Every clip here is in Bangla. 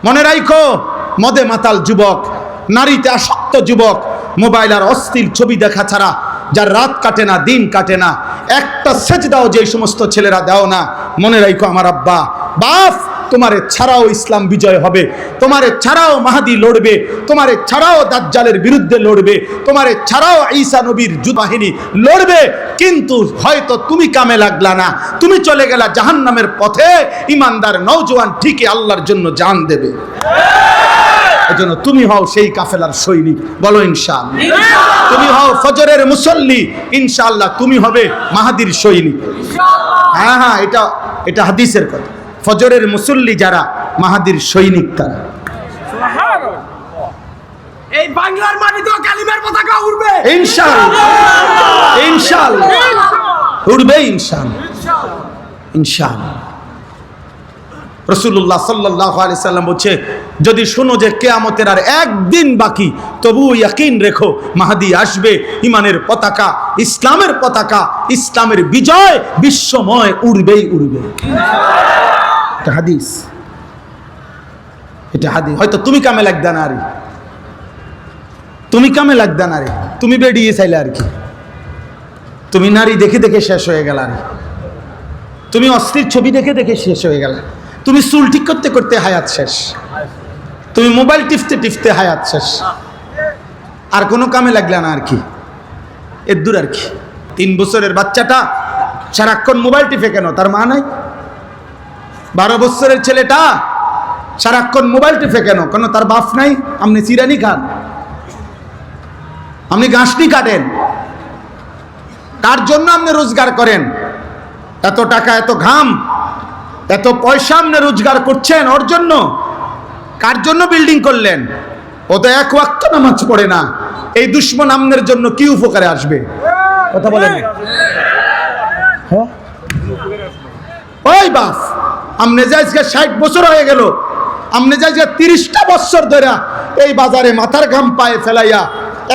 মনে রাখো, মদে মাতাল যুবক, নারীতে আসক্ত যুবক, মোবাইল আর অশ্লীল ছবি দেখা ছাড়া যার রাত কাটে না, দিন কাটে না, একটা সেজদাও যে সমস্ত ছেলেরা দাও না, মনে রাখো আমার আব্বা বাপ, তোমারে ছাড়াও ইসলাম বিজয় হবে, তোমারে ছাড়াও মাহাদি লড়বে, তোমারে ছাড়াও দাজ্জালের বিরুদ্ধে লড়বে, তোমারে ছাড়াও ঈসা নবীর বাহিনী লড়বে। কিন্তু হয়তো তুমি কামে লাগলা না, তুমি চলে গেলা জাহান্নামের পথে। ইমানদার নওজোয়ান ঠিকই আল্লাহর জন্য জান দেবে। এজন্য তুমি হও সেই কাফেলার সৈনিক, বলো ইনশাআল্লাহ। তুমি হও ফজরের মুসল্লি, ইনশাআল্লাহ তুমি হবে মাহাদির সৈনিক। হ্যাঁ হ্যাঁ, এটা হাদিসের কথা। ফজরের মুসল্লি যারা, মাহাদির সৈনিক তারা। এই বাংলার মাটিতেও কালিমার পতাকা উড়বে ইনশাআল্লাহ, ইনশাআল্লাহ উড়বে, ইনশাআল্লাহ, ইনশাআল্লাহ। রাসূলুল্লাহ সাল্লাল্লাহু আলাইহি সাল্লাম বলছে, যদি শুনো যে কিয়ামতের আর একদিন বাকি, তবু ইয়াকিন রেখো মাহদি আসবে। ইমানের পতাকা, ইসলামের পতাকা, ইসলামের বিজয় বিশ্বময় উড়বেই উড়বে। এটা হাদিস, এটা হাদিস। হয়তো তুমি কামে লাগদা না, তুমি কামে লাগদা না, তুমি বেরিয়ে চাইলে আর কি, তুমি নারী দেখে দেখে শেষ হয়ে গেল, আর তুমি অশ্লীল ছবি দেখে দেখে শেষ হয়ে গেল, তুমি চুল ঠিক করতে করতে হায়াত শেষ, তুমি মোবাইল টিপতে টিপতে হায়াত শেষ, আর কোনো কামে লাগলে না আর কি, এর দূর আর কি। 3 বছরের বাচ্চাটা সারাক্ষণ মোবাইল টিপে কেন? তার মা নাই? 12 বছরের ছেলেটা সারাক্ষণ মোবাইল টিপে কেন? কেন তার বাপ নাই? আপনি চিরানি খান, আপনি ঘাসনি কাটেন, তার জন্য আপনি রোজগার করেন। এত টাকা, এত ঘাম, এত পয়সা আপনি রোজগার করছেন ওর জন্য। কার জন্য বিল্ডিং করলেন? ও তো এক ওয়াক্ত নামাজ পড়ে না। এই দুশ্মন আপনার জন্য কি উপকারে আসবে? কথা বলেন। হ্যাঁ, ওই বাপ, আপনি যে আজকে 60 বছর হয়ে গেল, আপনি যে আজকে 30টা বছর ধরে এই বাজারে মাথার ঘাম পায়ে ফেলাইয়া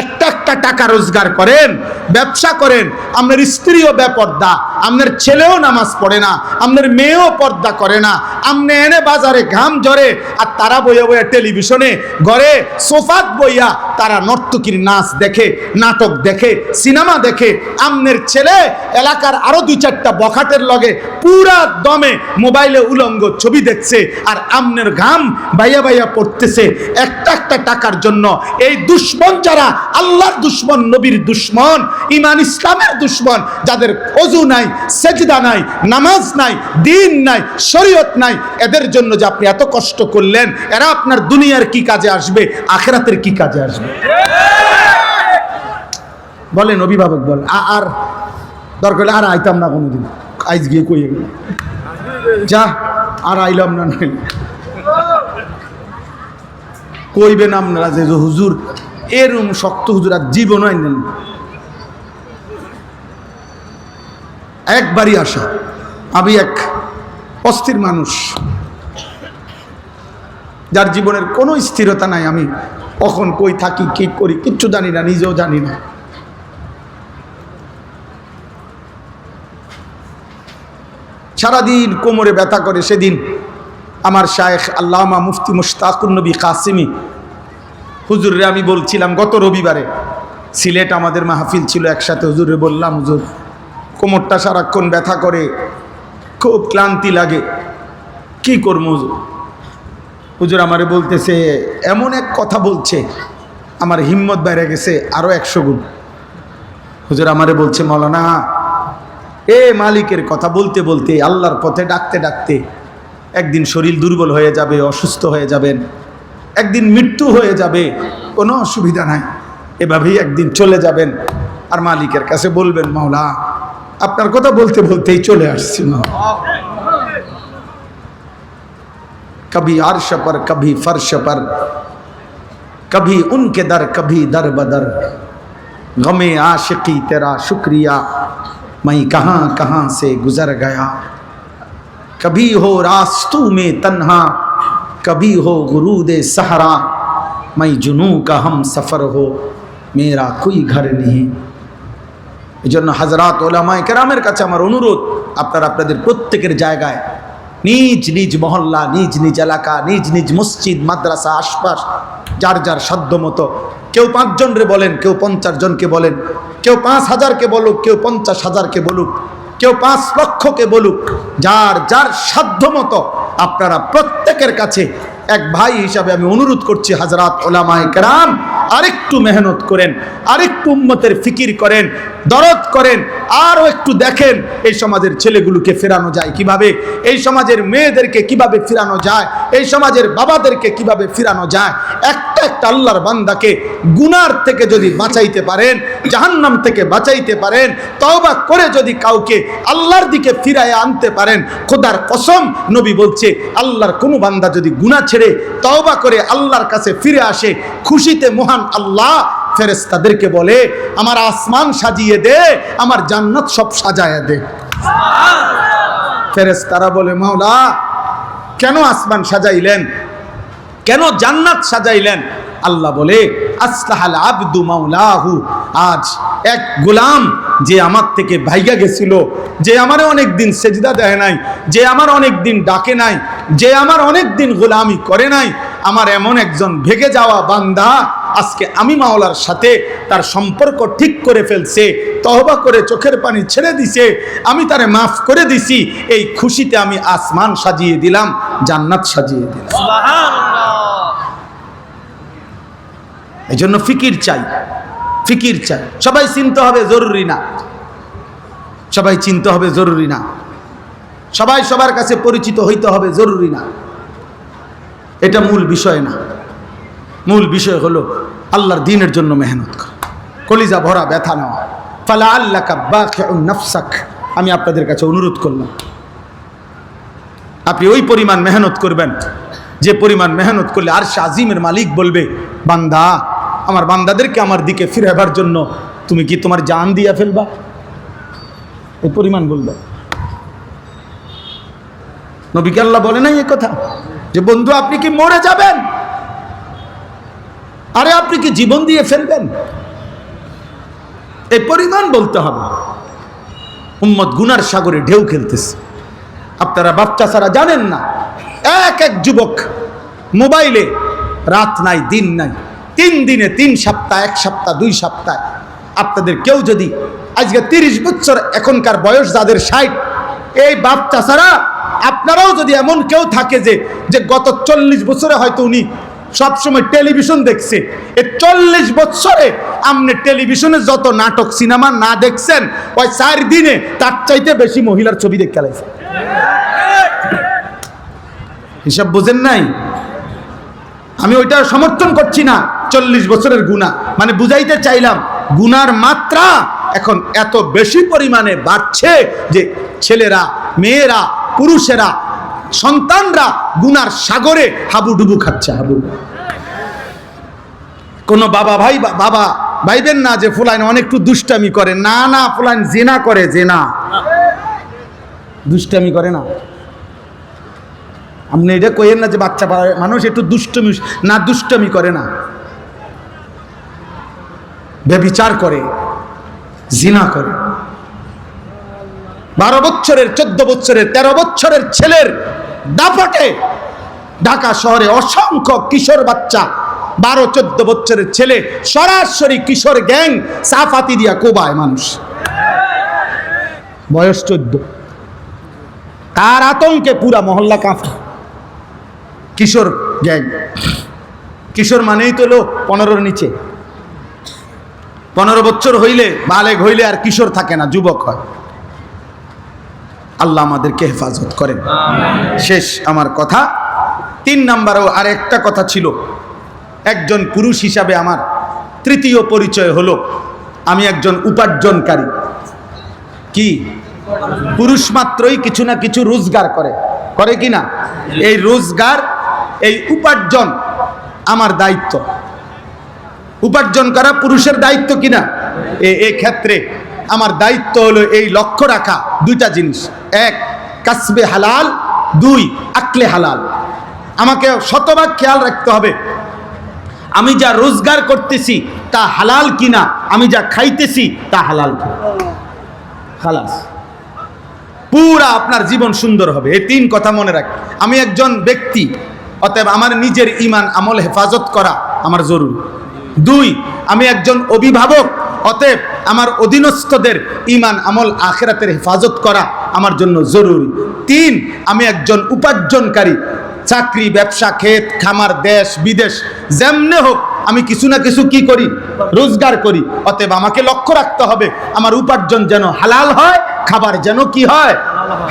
একটা একটা টাকা রোজগার করেন, ব্যবসা করেন, আপনার স্ত্রীও বেপর্দা, আপনার ছেলেও নামাজ পড়ে না, আপনার মেয়েও পর্দা করে না, আপনি এনে বাজারে ঘাম ঝরে, আর তারা বইয়া বইয়া টেলিভিশনে ঘরে সোফাত বইয়া তারা নর্তকীর নাচ দেখে, নাটক দেখে, সিনেমা দেখে। আপনার ছেলে এলাকার আরো 2-4টা বখাটের লগে পুরা দমে মোবাইলে উলঙ্গ ছবি দেখছে, আর আপনার ঘাম বাইয়া বাইয়া পড়তেছে একটা একটা টাকার জন্য। এই দুশ্মন যারা, আল্লাহর দুশ্মন, নবীর দুশ্মন, ইমান ইসলামের দুশ্মন, যাদের ওযু নাই, সেজদা নাই, নামাজ নাই, দিন নাই, শরীয়ত নাই, এদের জন্য যে আপনি এত কষ্ট করলেন, এরা আপনার দুনিয়ার কি কাজে আসবে, আখিরাতের কি কাজে আসবে? বলেন অভিভাবক, বল। আর দরকার আর আইতাম না কোনোদিন, আইজ গিয়ে কইয়ে গেল যা, আর আইলাম না। কইবেন আপনারা যে হুজুর এরম শক্ত হুজুর আর জীবন আইনেন। একবারই আসা, আমি এক অস্থির মানুষ, যার জীবনের কোনো স্থিরতা নাই। আমি কখন কই থাকি, কি করি কিচ্ছু জানি না, নিজেও জানি না। সারাদিন কোমরে ব্যথা করে। সেদিন আমার শায়েখ আল্লামা মুফতি মুশতাকুন নবী কাসিমি হুজুরে আমি বলছিলাম, গত রবিবারে সিলেট আমাদের মাহফিল ছিল একসাথে, হুজুরে বললাম, হুজুর কোমরটা সারাক্ষণ ব্যথা করে, খুব ক্লান্তি লাগে, কি করবো হুজুর? হুজুর আমারে বলতেছে, এমন এক কথা বলছে, আমার হিম্মত বেড়ে গেছে আরো 100 গুণ। হুজুর আমারে বলছে, মাওলানা, এ মালিকের কথা বলতে বলতে, আল্লাহর পথে ডাকতে ডাকতে একদিন শরীর দুর্বল হয়ে যাবে, অসুস্থ হয়ে যাবেন, একদিন মৃত্যু হয়ে যাবে, কোনো অসুবিধা নাই, এভাবেই একদিন চলে যাবেন, আর মালিকের কাছে বলবেন, মাওলা আপনার কথা বলতে বলতেই চলে আসছি। কবি আরশ পর, কবি ফরশ পর, কবি উনকে দর, কবি দর বদর, গমে आशिकी तेरा शुक्रिया, मैं कहाँ कहाँ से गुजर गया, कभी हो रास्तों में तन्हा, कभी हो गुरूदे सहरा, मैं जुनू का हम सफ़र हो, मेरा कोई घर नहीं। এই জন্য হাজরাত ওলামায়ে কেরামের কাছে আমার অনুরোধ, আপনারা আপনাদের প্রত্যেকের জায়গায় নিজ নিজ মহল্লা, নিজ নিজ এলাকা, নিজ নিজ মসজিদ মাদ্রাসা আশপাশ যার যার সাধ্য মতো, কেউ 5 জনরে বলেন, কেউ 50 জনকে বলেন, কেউ 5,000কে বলুক, কেউ 50,000কে বলুক, কেউ 5 লক্ষকে বলুক, যার যার সাধ্য মতো আপনারা প্রত্যেকের কাছে এক ভাই হিসাবে আমি অনুরোধ করছি, হাজরাত ওলামায়ে কেরাম আরেকটু মেহনত করেন, আরেকটু উম্মতের ফিকির করেন, দরদ করেন, আরও একটু দেখেন এই সমাজের ছেলেগুলোকে ফেরানো যায় কিভাবে, এই সমাজের মেয়েদেরকে কিভাবে ফেরানো যায়, এই সমাজের বাবাদেরকে কিভাবে ফেরানো যায়। একটা একটা আল্লাহর বান্দাকে গুনার থেকে যদি বাঁচাইতে পারেন, জাহান্নাম থেকে বাঁচাইতে পারেন, তওবা করে যদি কাউকে আল্লাহর দিকে ফিরায় আনতে পারেন, খোদার কসম নবী বলছে আল্লাহর কোনো বান্দা যদি গুনাহ ছেড়ে তওবা করে আল্লাহর কাছে ফিরে আসে, খুশিতে মহান আল্লাহ ফেরেশতাদেরকে বলে আমার আসমান সাজিয়ে দে, আমার জান্নাত সব সাজায় দে। ফেরেশতারা বলে মাওলা কেন আসমান সাজাইলেন, কেন জান্নাত সাজাইলেন? আল্লাহ বলে আসলাহাল আবদু মাওলাহু, আজ এক গোলাম যে আমার থেকে ভাইগা গেছিল, যে আমার অনেক দিন সেজদা দেয় নাই, যে আমার অনেক দিন ডাকে নাই, যে আমার অনেক দিন গোলামি করে নাই, আমার এমন একজন ভেগে যাওয়া বান্দা আজকে আমি মাওলার সাথে তার সম্পর্ক ঠিক করে ফেলছে, তওবা করে চোখের পানি ছেড়ে দিছে, আমি তারে মাফ করে দিছি, এই খুশিতে আমি আসমান সাজিয়ে দিলাম, জান্নাত সাজিয়ে দিলাম। এই জন্য ফিকির চাই, ফিকির চাই। সবাই চিনতে হবে জরুরি না, সবাই চিনতে হবে জরুরি না, সবাই সবার কাছে পরিচিত হইতে হবে জরুরি না, এটা মূল বিষয় না। মূল বিষয় হলো আল্লাহর দ্বীনের জন্য মেহনত করা, কলিজা ভরা ব্যথা নেওয়া। ফালা আল্লাকা বাখিউন নাফসাক, আমি আপনাদের কাছে অনুরোধ করলাম আপনি ওই পরিমাণ মেহনত করবেন যে পরিমাণ মেহনত করলে আরশে আজিমের মালিক বলবে বান্দা আমার বান্দাদেরকে আমার দিকে ফিরাবার জন্য তুমি কি তোমার জান দিয়া ফেলবা, এই পরিমাণ বলবে। নবীকে আল্লাহ বলে নাই এই কথা যে বন্ধু আপনি কি মরে যাবেন, আরে আপনি কি জীবন দিয়ে ফেলবেন, এই পরিমাণ বলতে হবে। উম্মত গুনার সাগরে ঢেউ খেলতেছে, আপনারা বাচ্চা ছাড়া জানেন না, এক এক যুবক মোবাইলে রাত নাই দিন নাই, 3 দিনে 3 সপ্তাহ, 1 সপ্তাহ 2 সপ্তাহ। আপনাদের কেউ যদি আজকে 30 বছর এখনকার বয়স যাদের 60, এই বাচ্চা ছাড়া আপনারাও যদি এমন কেউ থাকে যে গত 40 বছরে হয়তো উনি সবসময় টেলিভিশন দেখছে, এই 40 বছরে আপনি টেলিভিশনে যত নাটক সিনেমা না দেখছেন, ওই 4 দিনে তার চাইতে বেশি মহিলার ছবি দেখে লাইছে। হিসাব বোঝেন নাই? আমি ওইটা সমর্থন করছি না, 40 বছরের গুনাহ, মানে বুঝাইতে চাইলাম গুনার মাত্রা এখন এত বেশি পরিমাণে বাড়ছে যে ছেলেরা, মেয়েরা, পুরুষেরা, সন্তানরা গুনার সাগরে হাবুডুবু খাচ্ছে। হাবু কোন বাবা ভাইবেন না যে ফুলাইন অনেকটু দুষ্টামি করে, না না, ফুলাইন জেনা করে, জেনা, দুষ্টামি করে না। আপনি এটা কইেন না যে বাচ্চা মানুষ একটু দুষ্টমি, না দুষ্টমি করে না, ব্যভিচার করে, জিনা করে। 12 বছরের, 14 বছরের, 13 বছরের ছেলের দাপটে ঢাকা শহরে অসংখ্য কিশোর বাচ্চা, 12-14 বছরের ছেলে সরাসরি কিশোর গ্যাং সাফাতি দিয়া কোবায় মানুষ, বয়স 14। তার আতঙ্কে পুরা মহল্লা কাঁপে। কিশোর গ্যাং, কিশোর মানেই তো লোক 15-র নিচে, 15 বছর হইলে, বালেগ হইলে আর কিশোর থাকে না, যুবক হয়। আল্লাহ আমাদেরকে হেফাজত করেন। শেষ আমার কথা। 3 নাম্বারও আর একটা কথা ছিল, একজন পুরুষ হিসাবে আমার তৃতীয় পরিচয় হলো আমি একজন উপার্জনকারী। কি? পুরুষ মাত্রই কিছু না কিছু রোজগার করে কি না? এই রোজগার, এই উপার্জন আমার দায়িত্ব। উপার্জন করা পুরুষের দায়িত্ব কিনা? এই ক্ষেত্রে আমার দায়িত্ব হলো এই লক্ষ্য রাখা 2টা জিনিস, 1 কাসবে হালাল, 2 আকলে হালাল। আমাকে শতভাগ খেয়াল রাখতে হবে আমি যা রোজগার করতেছি তা হালাল কিনা, আমি যা খাইতেছি তা হালাল কিনা। খালাস। পুরা আপনার জীবন সুন্দর হবে। এই 3 কথা মনে রাখ। আমি একজন ব্যক্তি, অতএব আমার নিজের ঈমান আমল হেফাজত করা আমার জরুরি। 2, আমি একজন অভিভাবক, অতএব আমার অধীনস্থদের ঈমান আমল আখিরাতের হেফাজত করা আমার জন্য জরুরি। 3, আমি একজন উপার্জনকারী, চাকরি, ব্যবসা, ক্ষেত, খামার, দেশ বিদেশ যেমনে হোক আমি কিছু না কিছু কি করি, রোজগার করি। অতএব আমাকে লক্ষ্য রাখতে হবে আমার উপার্জন যেন হালাল হয়, খাবার যেন কি হয়,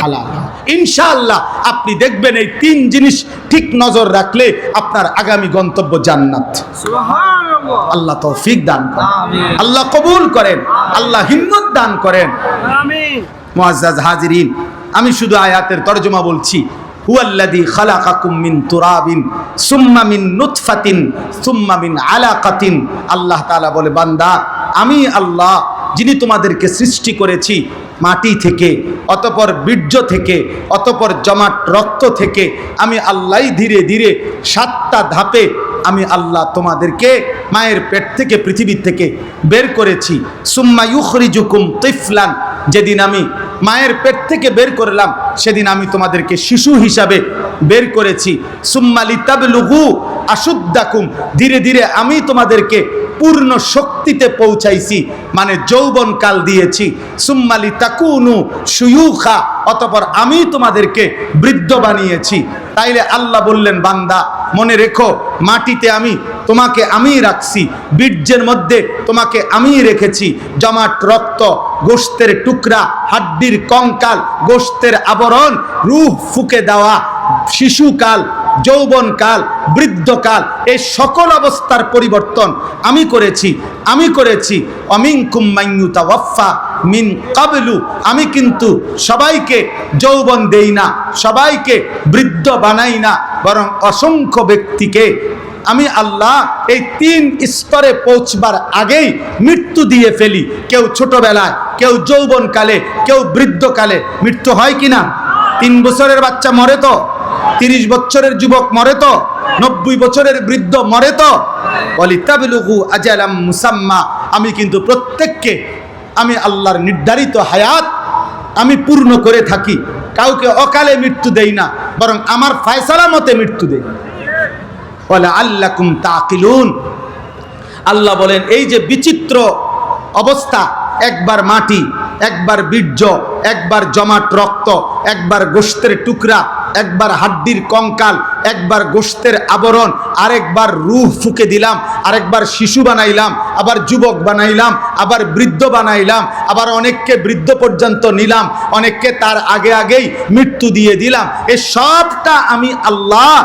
হালাল হয়। ইনশাআল্লাহ আপনি দেখবেন এই 3 জিনিস ঠিক নজর রাখলে আপনার আগামী গন্তব্য জান্নাত। সুবহানাল্লাহ। আল্লাহ তৌফিক দান করেন, আমিন। আল্লাহ কবুল করেন, আল্লাহ হিম্মত দান করেন। আমিন। মুআজ্জাজ হাজিরিন, আমি শুধু আয়াতের তরজমা বলছি। হুয়াল্লাযী খালাকাকুম মিন তুরাবিন সুম্মা মিন নুতফাতিন সুম্মা মিন আলাকাতিন। আল্লাহ তাআলা বলে, বান্দা আমি আল্লাহ যিনি তোমাদেরকে সৃষ্টি করেছি মাটি থেকে, অতঃপর বীর্য থেকে, অতঃপর জমাট রক্ত থেকে। আমি আল্লাহই ধীরে ধীরে 7টা ধাপে আমি আল্লাহ তোমাদেরকে মায়ের পেট থেকে, পৃথিবী থেকে বের করেছি। সুম্মা ইউখরিজুকুম তিফলান, যেদিন আমি মায়ের পেট থেকে বের করলাম সেদিন আমি তোমাদেরকে শিশু হিসাবে বের করেছি। সুম্মা লিতাবলুগু আশুদ্দাকুম, ধীরে ধীরে আমি তোমাদেরকে পূর্ণ শক্তিতে পৌঁছাইছি, মানে যৌবন কাল দিয়েছি। সুম্মা লিতাকুনু শুয়ুখা, অতঃপর আমি তোমাদেরকে বৃদ্ধ বানিয়েছি। তাইলে আল্লাহ বললেন, বান্দা মনে রেখো, মাটিতে আমি তোমাকে আমিই রাখছি, বীর্যের মধ্যে তোমাকে আমিই রেখেছি। জমাট রক্ত, গোশতের টুকরা, হাড্ডির কঙ্কাল, গোশতের আবরণ, রূহ ফুঁকে দেওয়া, শিশুকাল, যৌবনকাল, বৃদ্ধকাল, এই সকল অবস্থার পরিবর্তন আমি করেছি। অমিনকুম মান ইউতাওয়াফা মিন ক্বাবলু, আমি কিন্তু সবাইকে যৌবন দেই না, সবাইকে বৃদ্ধ বানাই না, বরং অসংখ্য ব্যক্তিকে আমি আল্লাহ এই 3 স্তরে পৌঁছবার আগেই মৃত্যু দিয়ে ফেলি। কেউ ছোটবেলায়, কেউ যৌবনকালে, কেউ বৃদ্ধকালে। মৃত্যু হয় কিনা? 3 বছরের বাচ্চা মরে তো, 30 বছরের যুবক মরে তো, 90 বছরের বৃদ্ধ মরে তো। ওয়ালিতাবলুগু আজালাম মুসাম্মা, আমি কিন্তু প্রত্যেককে আমি আল্লাহর নির্ধারিত হায়াত আমি পূর্ণ করে থাকি। কাউকে অকালে মৃত্যু দেই না, বরং আমার ফয়সালা মতে মৃত্যু দেই। ওয়ালা আল্লাকুম তাকিলুন, আল্লাহ বলেন এই যে বিচিত্র অবস্থা, একবার মাটি, একবার বীর্য, একবার জমাট রক্ত, একবার গোশতের টুকরা, একবার হাড্ডির কঙ্কাল, একবার গোশতের আবরণ, আরেকবার রূহ ফুঁকে দিলাম, আরেকবার শিশু বানাইলাম, আবার যুবক বানাইলাম, আবার বৃদ্ধ বানাইলাম, আবার অনেককে বৃদ্ধ পর্যন্ত নিলাম, অনেককে তার আগে আগেই মৃত্যু দিয়ে দিলাম। এই সবটা আমি আল্লাহ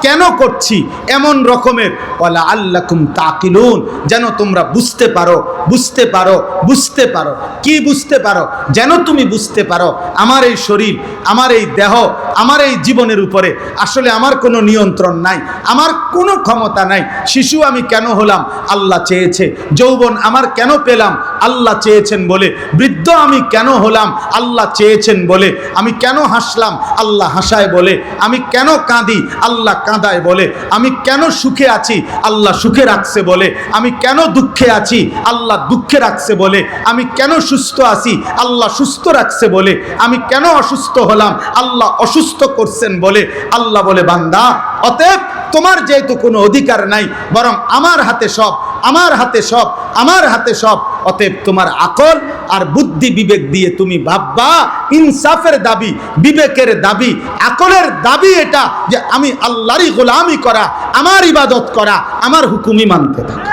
কেন করছি? এমন রকমের ওয়ালা আল্লাকুম তাকিলুন, যেন তোমরা বুঝতে পারো, বুঝতে পারো, বুঝতে পারো। কি বুঝতে পারো? যেন তুমি বুঝতে পারো আমার এই শরীর, আমার এই দেহ, আমার এই জীবনের উপরে আসলে আমার কোনো নিয়ন্ত্রণ নাই, আমার কোনো ক্ষমতা নাই। শিশু আমি কেন হলাম? আল্লাহ চেয়েছে। যৌবন আমার কেন পেলাম? আল্লাহ চেয়েছেন বলে। বৃদ্ধ আমি কেন হলাম? আল্লাহ চেয়েছেন বলে। আমি কেন হাসলাম? আল্লাহ হাসায় বলে। আমি কেন কাঁদি? আল্লাহ কাঁদায় বলে। আমি কেন সুখে আছি? আল্লাহ সুখে রাখছে বলে। আমি কেন দুঃখে আছি? আল্লাহ দুঃখে রাখছে বলে। আমি কেন সুস্থ আছি? আল্লাহ সুস্থ রাখছে বলে। আমি কেন অসুস্থ হলাম? আল্লাহ অসুস্থ করছেন বলে। আল্লাহ বলে, বান্দা অতএব তোমার যেহেতু কোনো অধিকার নাই, বরং আমার হাতে সব, আমার হাতে সব, আমার হাতে সব। অতএব তোমার আকল আর বুদ্ধি বিবেক দিয়ে তুমি ভাববা। ইনসাফের দাবি, বিবেকের দাবি, আকলের দাবি এটা যে আমি আল্লাহরই গোলামি করা, আমার ইবাদত করা, আমার হুকুমই মানতে থাকা।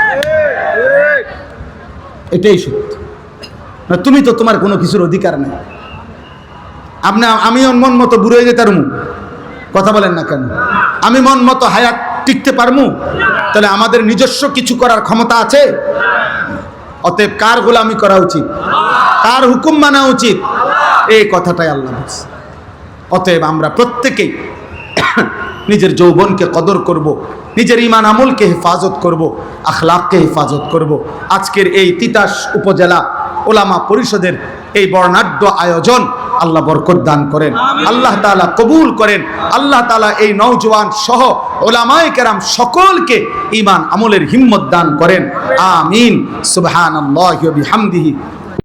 এটাই সত্য। তুমি তো তোমার কোনো কিছুর অধিকার নাই। আমি মন মতো বুড়ো হয়ে যেতে পারমু? কথা বলেন না কেন? আমি মন মতো হায়াত টিকতে পারমু? তাহলে আমাদের নিজস্ব কিছু করার ক্ষমতা আছে? অতএব কার গোলামি করা উচিত? কার হুকুম মানা উচিত? এই কথাটাই আল্লাহ বলছে। অতএব আমরা প্রত্যেকেই নিজের যৌবনকে কদর করব, নিজের ঈমান আমলকে হেফাজত করব, আখলাককে হেফাজত করব। আজকের এই তিতাস উপজেলা ওলামা পরিষদের এই বর্ণাঢ্য আয়োজন আল্লাহ বরকত দান করেন, আল্লাহ তাআলা কবুল করেন। আল্লাহ তাআলা এই নওজোয়ান সহ ওলামায়ে কেরাম সকলকে ঈমান আমলের হিম্মত দান করেন। আমিন। সুবহানাল্লাহি ওয়া বিহামদিহি।